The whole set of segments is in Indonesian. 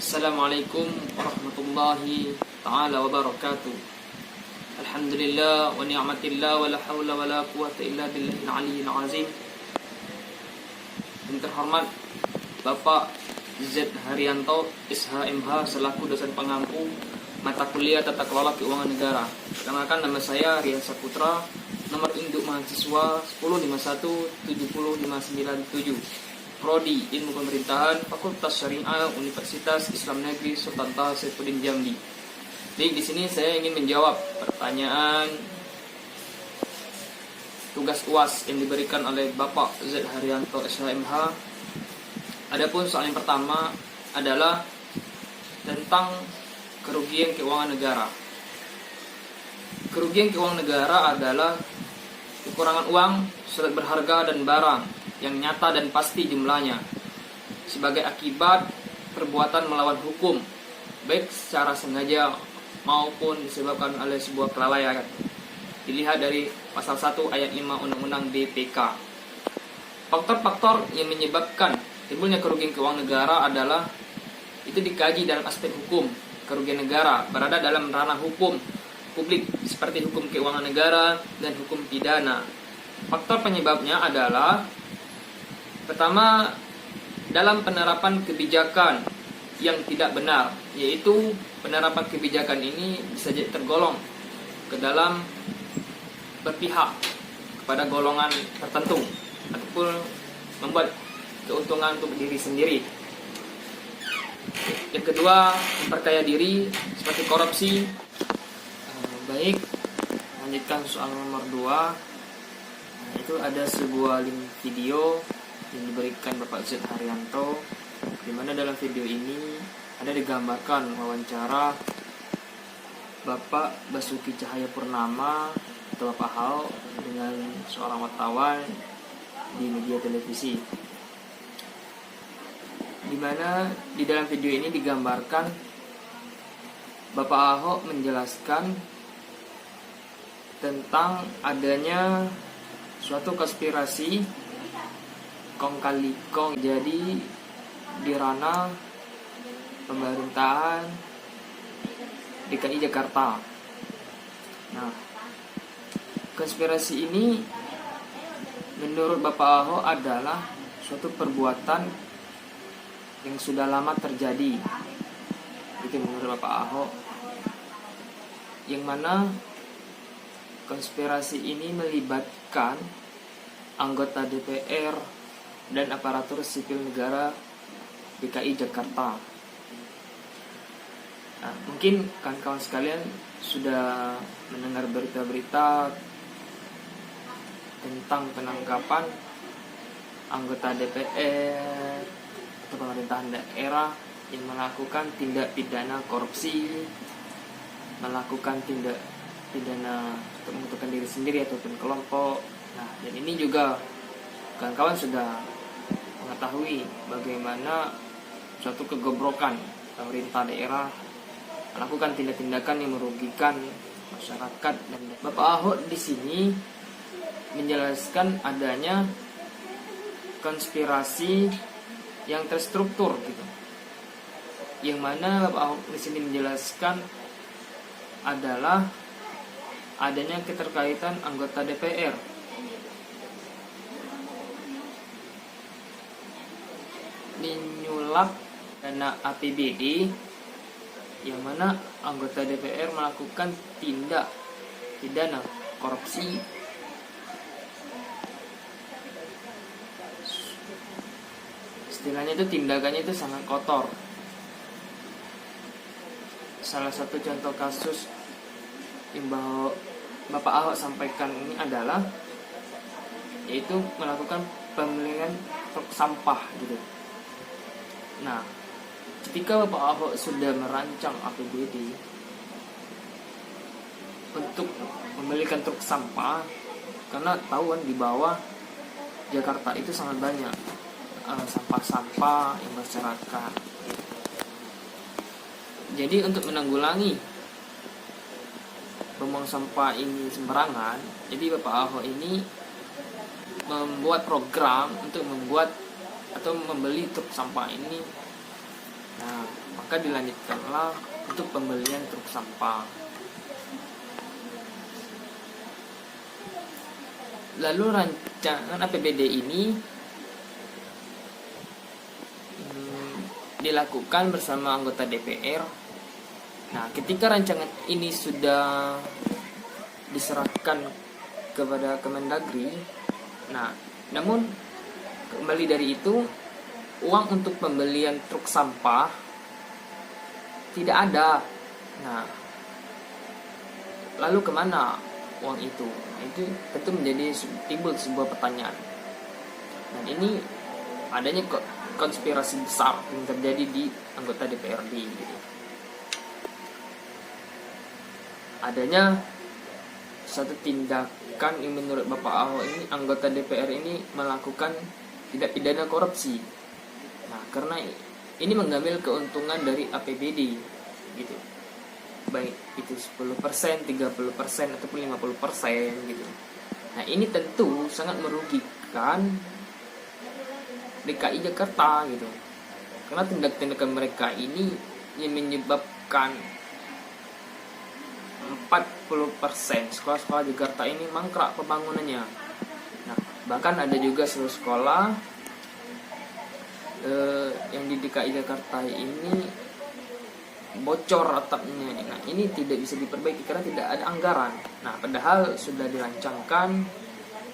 Assalamualaikum warahmatullahi ta'ala wabarakatuh. Alhamdulillah wa ni'matillah wa la hawla wa la quwata illa billahil aliyyil azim. Yang terhormat Bapak Z. Haryanto SHMH selaku dosen pengampu mata kuliah Tata Kelola Keuangan Negara. Perkenalkan, nama saya Rian Saputra, nomor induk mahasiswa 101070597. Prodi Ilmu Pemerintahan, Fakultas Syariah, Universitas Islam Negeri Sultan Taha Saifuddin Jambi. Jadi di sini saya ingin menjawab pertanyaan tugas UAS yang diberikan oleh Bapak Z. Haryanto SHMH. Adapun soal yang pertama adalah tentang kerugian keuangan negara. Kerugian keuangan negara adalah kekurangan uang, surat berharga, dan barang yang nyata dan pasti jumlahnya sebagai akibat perbuatan melawan hukum, baik secara sengaja maupun disebabkan oleh sebuah kelalaian. Dilihat dari pasal 1 ayat 5 Undang-Undang BPK. Faktor-faktor yang menyebabkan timbulnya kerugian keuangan negara adalah itu dikaji dalam aspek hukum. Kerugian negara berada dalam ranah hukum publik seperti hukum keuangan negara dan hukum pidana. Faktor penyebabnya adalah pertama, dalam penerapan kebijakan yang tidak benar, yaitu penerapan kebijakan ini bisa jadi tergolong ke dalam berpihak kepada golongan tertentu ataupun membuat keuntungan untuk diri sendiri. Yang kedua, memperkaya diri seperti korupsi. Baik, lanjutkan soal nomor 2. Itu ada sebuah link video yang diberikan Bapak Z. Haryanto, di mana dalam video ini ada digambarkan wawancara Bapak Basuki Cahayapurnama atau Bapak Ahok dengan seorang wartawan di media televisi, di mana di dalam video ini digambarkan Bapak Ahok menjelaskan tentang adanya suatu konspirasi kong kali kong jadi di ranah pemerintahan DKI Jakarta. Nah, konspirasi ini menurut Bapak Ahok adalah suatu perbuatan yang sudah lama terjadi. Itu menurut Bapak Ahok, yang mana konspirasi ini melibatkan anggota DPR dan aparatur sipil negara DKI Jakarta. Nah, mungkin kawan-kawan sekalian sudah mendengar berita-berita tentang penangkapan anggota DPR atau pemerintahan daerah yang melakukan tindak pidana korupsi, melakukan tindak pidana untuk menguntungkan diri sendiri ataupun kelompok. Nah, dan ini juga kawan-kawan sudah mengetahui bagaimana suatu kegobrokan pemerintah daerah melakukan tindak-tindakan yang merugikan masyarakat. Dan Bapak Ahok di sini menjelaskan adanya konspirasi yang terstruktur gitu. Yang mana Bapak Ahok di sini menjelaskan adalah adanya keterkaitan anggota DPR menyulap dana APBD, yang mana anggota DPR melakukan tindak pidana korupsi, istilahnya itu tindakannya itu sangat kotor. Salah satu contoh kasus yang Bapak Ahok sampaikan ini adalah yaitu melakukan pembelian truk sampah gitu. Nah, ketika Bapak Ahok sudah merancang APBD untuk membelikan truk sampah, karena tahu kan di bawah Jakarta itu sangat banyak sampah-sampah yang berserakan. Jadi untuk menanggulangi buang sampah ini sembarangan, jadi Bapak Ahok ini membuat program untuk membuat atau membeli truk sampah ini. Nah, maka dilanjutkanlah untuk pembelian truk sampah. Lalu rancangan APBD ini dilakukan bersama anggota DPR. Nah, ketika rancangan ini sudah diserahkan kepada Kemendagri, nah, namun kembali dari itu uang untuk pembelian truk sampah tidak ada. Nah, lalu kemana uang itu? Itu tentu menjadi timbul sebuah pertanyaan. Dan ini adanya konspirasi besar yang terjadi di anggota DPRD gitu. Adanya satu tindakan yang menurut Bapak Ahok ini, anggota DPR ini melakukan tindak pidana korupsi. Nah, karena ini mengambil keuntungan dari APBD gitu, baik itu 10%, 30% ataupun 50% gitu. Nah, ini tentu sangat merugikan DKI Jakarta gitu, karena tindak-tindakan mereka ini yang menyebabkan 40% sekolah-sekolah Jakarta ini mangkrak pembangunannya. Nah, bahkan ada juga seluruh sekolah yang di DKI Jakarta ini bocor atapnya. Nah, ini tidak bisa diperbaiki karena tidak ada anggaran. Nah, padahal sudah dirancangkan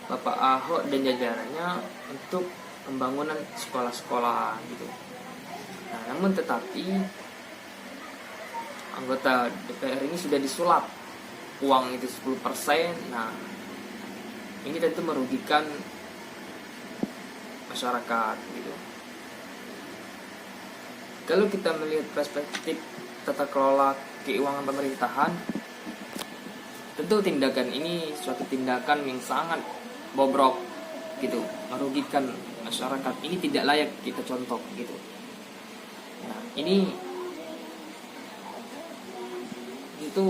Bapak Ahok dan jajarannya untuk pembangunan sekolah-sekolah gitu. Nah, namun tetapi anggota DPR ini sudah disulap uang itu 10%. Nah, ini tentu merugikan masyarakat gitu. Kalau kita melihat perspektif tata kelola keuangan pemerintahan, tentu tindakan ini suatu tindakan yang sangat bobrok gitu, merugikan masyarakat. Ini tidak layak kita contoh gitu. Nah, ini itu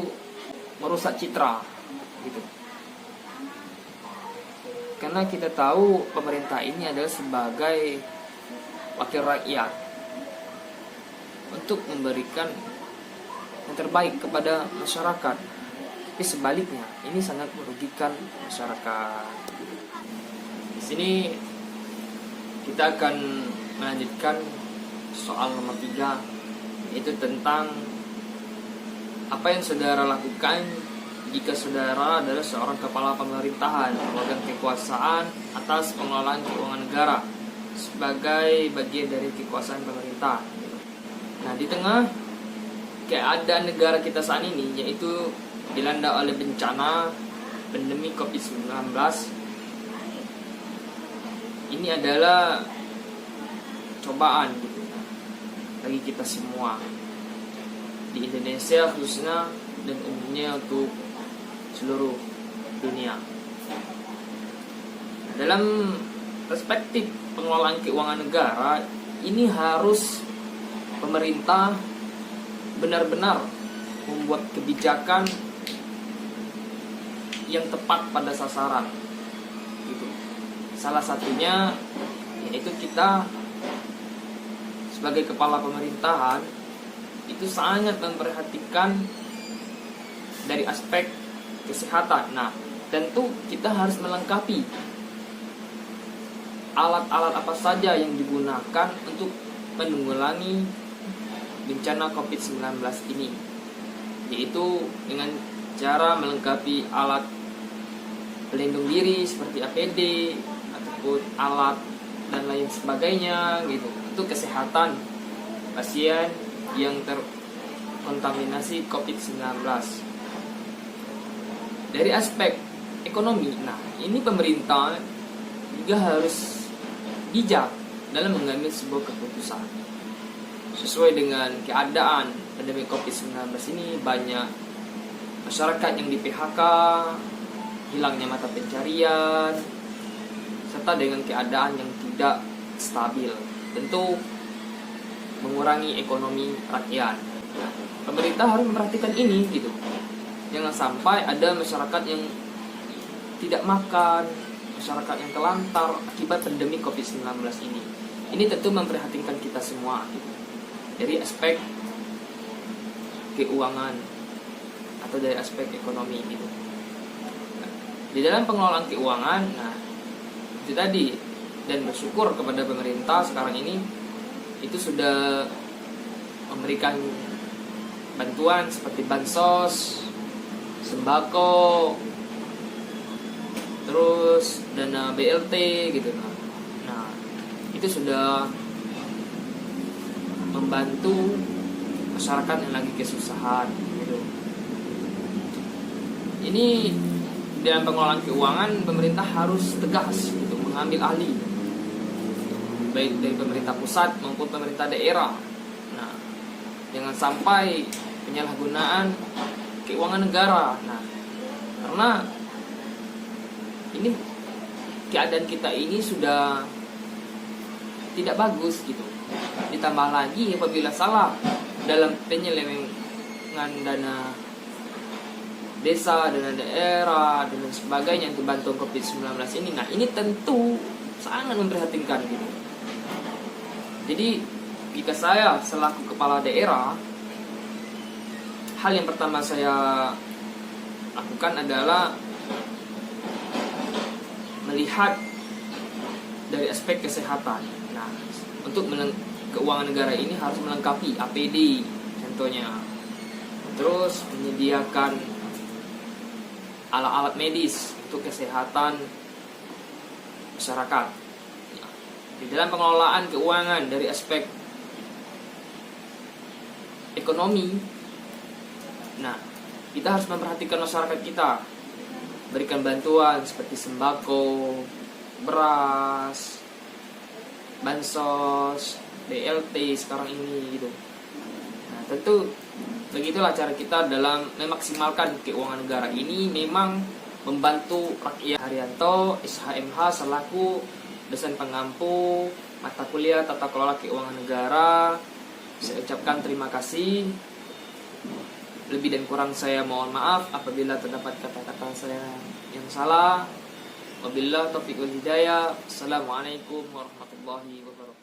merusak citra gitu. Karena kita tahu pemerintah ini adalah sebagai wakil rakyat untuk memberikan yang terbaik kepada masyarakat. Tapi sebaliknya, ini sangat merugikan masyarakat. Di sini kita akan melanjutkan soal nomor 3, yaitu tentang apa yang saudara lakukan jika saudara adalah seorang kepala pemerintahan, pemegang kekuasaan atas pengelolaan keuangan negara sebagai bagian dari kekuasaan pemerintah. Nah, di tengah keadaan negara kita saat ini, yaitu dilanda oleh bencana pandemi COVID-19, ini adalah cobaan gitu bagi kita semua di Indonesia khususnya dan umumnya untuk seluruh dunia. Nah, dalam perspektif pengelolaan keuangan negara, ini harus pemerintah benar-benar membuat kebijakan yang tepat pada sasaran gitu. Salah satunya yaitu kita sebagai kepala pemerintahan itu sangat memperhatikan dari aspek kesehatan. Nah, tentu kita harus melengkapi alat-alat apa saja yang digunakan untuk menanggulangi bencana COVID-19 ini, yaitu dengan cara melengkapi alat pelindung diri seperti APD ataupun alat dan lain sebagainya gitu, untuk kesehatan pasien yang terkontaminasi COVID-19. Dari aspek ekonomi, nah ini pemerintah juga harus bijak dalam mengambil sebuah keputusan sesuai dengan keadaan pandemi COVID-19 ini. Banyak masyarakat yang di PHK, hilangnya mata pencarian, serta dengan keadaan yang tidak stabil, tentu mengurangi ekonomi rakyat. Nah, pemerintah harus memperhatikan ini gitu. Jangan sampai ada masyarakat yang tidak makan, masyarakat yang terlantar akibat pandemi COVID-19 ini. Ini tentu memprihatinkan kita semua gitu. Dari aspek keuangan atau dari aspek ekonomi gitu. Di dalam pengelolaan keuangan, nah itu tadi, dan bersyukur kepada pemerintah sekarang ini itu sudah memberikan bantuan seperti bansos, sembako, terus dana BLT gitu. Nah, itu sudah membantu masyarakat yang lagi kesusahan gitu. Ini dalam pengelolaan keuangan pemerintah harus tegas gitu, mengambil alih baik dari pemerintah pusat maupun pemerintah daerah. Nah, jangan sampai penyalahgunaan keuangan negara. Nah, karena ini keadaan kita ini sudah tidak bagus gitu. Ditambah lagi apabila salah dalam penyelewengan dana desa, dana daerah, dan sebagainya untuk bantuan COVID-19 ini. Nah, ini tentu sangat memprihatinkan gitu. Jadi, jika saya selaku kepala daerah, hal yang pertama saya lakukan adalah melihat dari aspek kesehatan. Nah, untuk keuangan negara ini harus melengkapi APD contohnya. Terus menyediakan alat-alat medis untuk kesehatan masyarakat. Di dalam pengelolaan keuangan dari aspek ekonomi, nah kita harus memperhatikan masyarakat kita, berikan bantuan seperti sembako, beras, bansos, BLT sekarang ini gitu. Nah, tentu begitulah cara kita dalam memaksimalkan keuangan negara ini, memang membantu rakyat. Haryanto, SHMH selaku dosen pengampu mata kuliah Tata Kelola Keuangan Negara. Saya ucapkan terima kasih. Lebih dan kurang saya mohon maaf apabila terdapat kata-kata saya yang salah. Wabillahi taufiq wal hidayah. Assalamualaikum warahmatullahi wabarakatuh.